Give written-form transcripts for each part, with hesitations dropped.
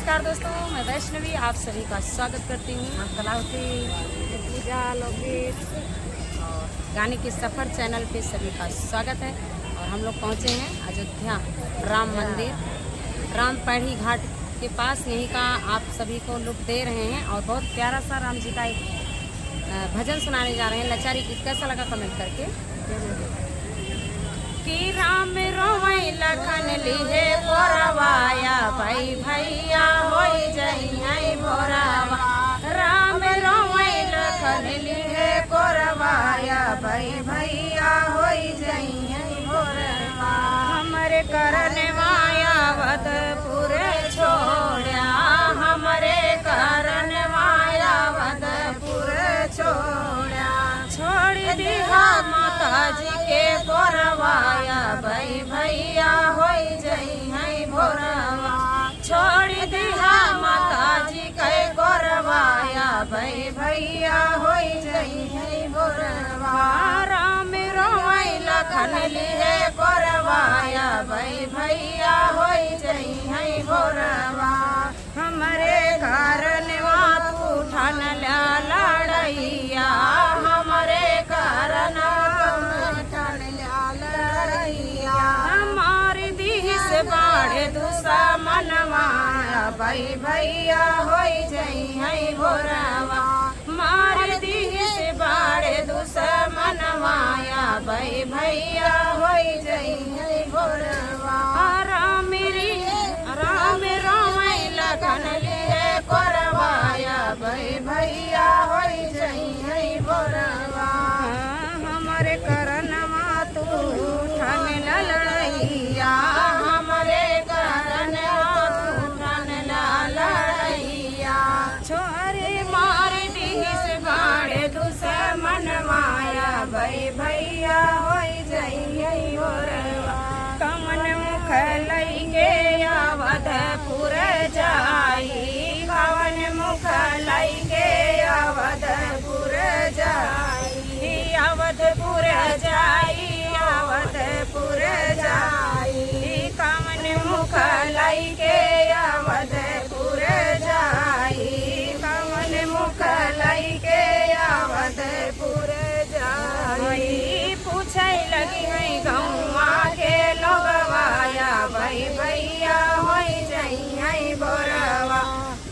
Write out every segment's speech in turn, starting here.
नमस्कार दोस्तों, मैं वैष्णवी आप सभी का स्वागत करती हूँ। कलावती, पूजा, लोकगीत और गाने के सफ़र चैनल पे सभी का स्वागत है। और हम लोग पहुँचे हैं अयोध्या राम मंदिर, राम पैड़ी घाट के पास। यहीं का आप सभी को लुक दे रहे हैं और बहुत प्यारा सा राम जी का एक भजन सुनाने जा रहे हैं। लाचारी गीत कैसा लगा कमेंट करके। कि राम रोवै लखन लिहे बोरवाया, भाई भैया होई जइयै भोरवा। राम रोवै लखन लिहे कोरवाया, भाई भैया होई जइयै भोरवा। हमरे करन माया वदपुर छोड़ा, हमरे करन माया वदपुर छोड़ा। छोड़ दिहा माता जी के बोरवाया, भाई भैया होई जइयै भोरवा। छोड़ दिहा माता जी के बोरवाया, भाई भैया होई जइयै भोरवा। राम रोवै लखन लिहे कोरवाया, भाई भैया होई जइयै भोरवा। हमरे घरनवा तू ठान ला लड़ैया, हमरे घरनवा बाड़े दुश्मनवाया, भाई भैया होई जइयै भोरवा। मार दी से बाड़े दुश्मनवाया, भाई भैया होई जइयै भोरवा। राम रोवै लखन लिहे कोरवाया, भाई भैया होई जइयै भोरवा। हमरे करनवा तू ठान ला लड़ैया, हमरे करनवा तू ठान ला लड़ैया। छोरे मार दिस बाड़े दुश्मनवाया, भाई भैया होई जइयै भोरवा। कमन मुख लइके अवधपुर जाई, कवन मुख लइके अवधपुर जाई। अवधपुर जाई, अवधपुर जाई। कवन मुख लइके अवधपुर जाई, कवन मुख लइके अवधपुर जाई। पूछै लगी है गौवा के लोगवाया, भाई भैया होई जइयै भोरवा।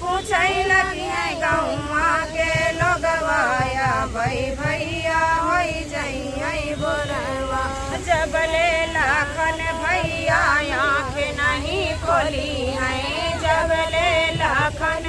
पूछै लगी है गौवा के लोगवाया, भाई भैया होई जइयै भोरवा। जबले लखन भैया आँख नहीं खोली है, जबले लखन